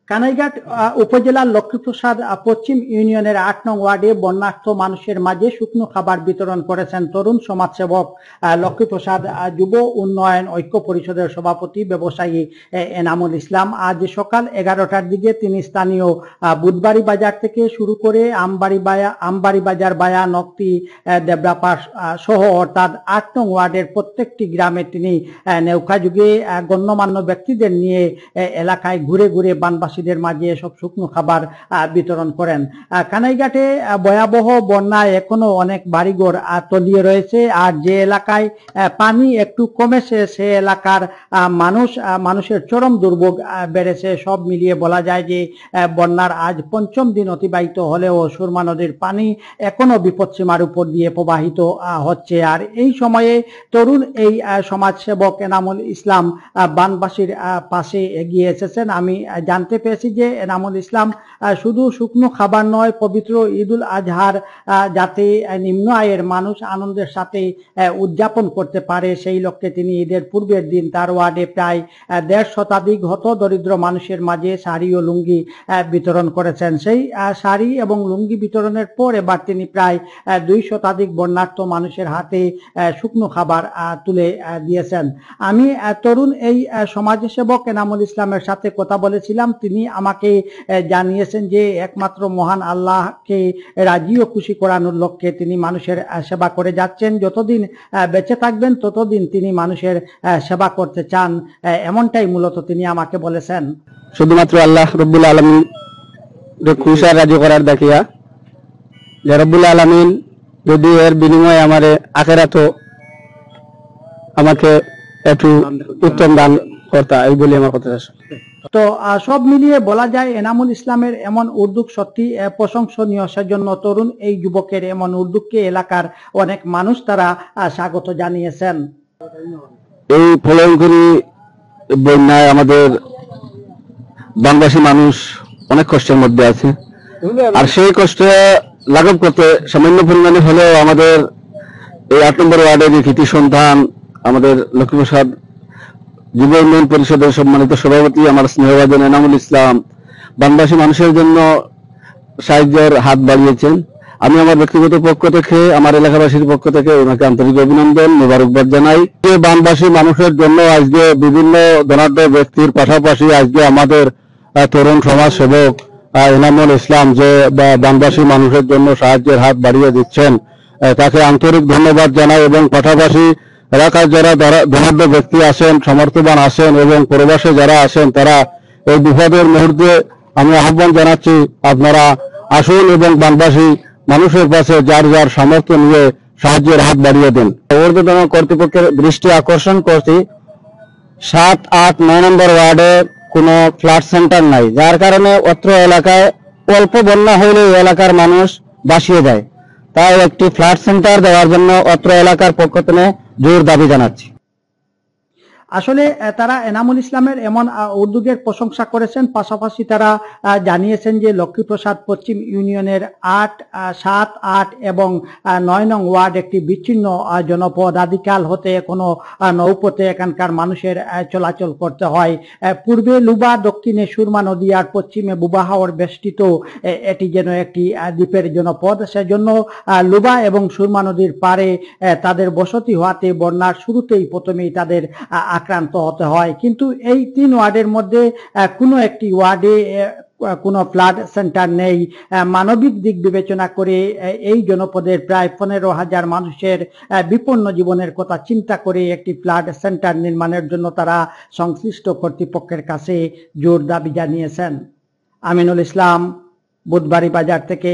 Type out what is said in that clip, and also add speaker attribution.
Speaker 1: কানাইঘাট উপজেলার লক্ষ্মীপ্রসাদ পশ্চিম ইউনিয়নের ৮ নং ওয়ার্ডে বন্যার্থ মানুষের মাঝে শুকনো খাবার বিতরণ করেছেন তরুণ সমাজসেবক লক্ষ্মীপ্রসাদ যুব উন্নয়ন ঐক্য পরিষদের সভাপতি ব্যবসায়ী এনামুল ইসলাম। আজ সকাল 11টার দিকে তিনি স্থানীয় বুধবাড়ি বাজার থেকে শুরু করে আমবাড়ি বাজার বায়া নকতি দেবরাপাস সহ অর্থাৎ ৮ নং ওয়ার্ডের প্রত্যেকটি গ্রামে তিনি নৌকা যুগে গণ্যমান্য ব্যক্তিদের নিয়ে এলাকায় ঘুরে ঘুরে বানবাসীদের মাঝে এসব শুকনো খাবার বিতরণ করেন। কানাইঘাটে ভয়াবহ বন্যায় এখনো অনেক বাড়িঘর তলিয়ে রয়েছে, আর যে এলাকায় পানি একটু কমেছে সে এলাকার মানুষের চরম দুর্ভোগ বেড়েছে। সব মিলিয়ে বলা যায় যে বন্যার আজ পঞ্চম দিন অতিবাহিত হলেও সুরমা নদীর পানি এখনো বিপদসীমার উপর দিয়ে প্রবাহিত হচ্ছে। আর এই সময়ে তরুণ এই সমাজসেবক এনামুল ইসলাম বানবাসীর পাশে এগিয়ে এসেছেন। আমি জানতে পেরেছি যে এনামুল ইসলাম শুধু শুকনো খাবার নয়, পবিত্র ঈদুল আজহার যাতে নিম্ন আয়ের মানুষ আনন্দের সাথে উদযাপন করতে পারে সেই লক্ষ্যে তিনি ঈদের পূর্বের দিন তার ওয়ার্ডে প্রায় ১৫০ শতাধিক হত দরিদ্র মানুষের মাঝে শাড়ি ও লুঙ্গি বিতরণ করেছেন। সেই শাড়ি এবং লুঙ্গি বিতরণের পর এবার তিনি প্রায় ২ শতাধিক বন্যার্থ মানুষের হাতে শুকনো খাবার তুলে দিয়েছেন। আমি তরুণ এই সমাজসেবক এনামুল ইসলামের সাথে কথা বলেছিলাম। তিনি আমাকে জানিয়েছেন যে একমাত্র মহান আল্লাহকে রাজি ও খুশি করানোর লক্ষ্যে তিনি মানুষের সেবা করে যাচ্ছেন। যতদিন বেঁচে থাকবেন ততদিন তিনি মানুষের সেবা করতে চান, এমনটাই মূলত তিনি আমাকে বলেছেন।
Speaker 2: শুধুমাত্র আল্লাহ রব্বুল আলামিন খুশি আর রাজি করার দেখিয়া যে রব্বুল আলামিন যদি এর বিনিময়ে আমার আখিরাতও আমাকে একটু উত্তম দান করতা, এই বলি আমার কথা।
Speaker 1: তো সব মিলিয়ে বলা যায় এনামুল ইসলামের এমন উদ্যোগ সত্যি প্রশংসনীয়। সেজন্য তরুণ এই যুবকের এমন উদ্যোগকে এলাকার অনেক মানুষ তারা স্বাগত জানিয়েছেন।
Speaker 2: এই প্রলয়ঙ্করী বন্যায় আমাদের বাংলাদেশি মানুষ অনেক কষ্টের মধ্যে আছে, আর সেই কষ্টে লাঘব করতে সামান্য পরিমাণে হলেও আমাদের এই ৮ নম্বর ওয়ার্ডের কৃতি সন্তান আমাদের লক্ষ্মীপ্রসাদ যুব উন্নয়ন পরিষদের সম্মানিত সভাপতি আমার স্নেহভাজন এনামুল ইসলাম বানবাসী মানুষের জন্য সাহায্যের হাত বাড়িয়েছেন। আমি আমার ব্যক্তিগত পক্ষ থেকে, আমার এলাকাবাসীর পক্ষ থেকে ওনাকে আন্তরিক অভিনন্দন মোবারকবাদ জানাই। বানবাসী মানুষের জন্য আজকে বিভিন্ন ধনাঢ্য ব্যক্তির পাশাপাশি আজকে আমাদের তরুণ সমাজ সেবক এনামুল ইসলাম যে বানবাসী মানুষের জন্য সাহায্যের হাত বাড়িয়ে দিচ্ছেন, তাকে আন্তরিক ধন্যবাদ জানাই। এবং পাশাপাশি এলাকার যারা ধনাঢ্য ব্যক্তি আছেন, সমর্থবান আছেন এবং প্রবাসে যারা আছেন, তারা এই বিপদের মুহূর্তে আমি আহ্বান জানাচ্ছি আপনারা আসুন এবং বানবাসী মানুষের পাশে যার যার সামর্থ্য নিয়ে সাহায্যের হাত বাড়িয়ে দেন। ঊর্ধ্বতন কর্তৃপক্ষের দৃষ্টি আকর্ষণ করছি ৭, ৮, ৯ নম্বর ওয়ার্ডে কোনো ফ্ল্যাট সেন্টার নাই, যার কারণে অত্র এলাকায় অল্প বন্যা হইলে এলাকার মানুষ বাসিয়ে যায়। তাই একটি ফ্ল্যাট সেন্টার দেওয়ার জন্য অত্র এলাকার পক্ষ থেকে জোর দাবি জানাচ্ছি।
Speaker 1: আসলে তারা এনামুল ইসলামের এমন উদ্যোগের প্রশংসা করেছেন, পাশাপাশি তারা জানিয়েছেন যে লক্ষ্মীপ্রসাদ পশ্চিম ইউনিয়নের ৮, ৭, ৮ এবং ৯ নং ওয়ার্ড একটি বিচ্ছিন্ন জনপদ। আদিকাল হতে কোনো নৌপথে এখানকার মানুষের চলাচল করতে হয়। পূর্বে লুবা, দক্ষিণে সুরমা নদী আর পশ্চিমে বুবাহাওর বেষ্টিত এটি যেন একটি দ্বীপের জনপদ। সেজন্য লুবা এবং সুরমা নদীর পাড়ে তাদের বসতি হওয়াতে বন্যার শুরুতেই প্রথমেই তাদের আক্রান্ত হতে হয়। কিন্তু এই ৩ ওয়ার্ডের মধ্যে কোনো একটি ওয়ার্ডে কোনো ফ্লাড সেন্টার নেই। মানবিক দিক বিবেচনা করে এই জনপদের প্রায় ১৫,০০০ মানুষের বিপন্ন জীবনের কথা চিন্তা করে একটি ফ্লাড সেন্টার নির্মাণের জন্য তারা সংশ্লিষ্ট কর্তৃপক্ষের কাছে জোর দাবি জানিয়েছেন। আমিনুল ইসলাম, বুধবাড়ি বাজার থেকে।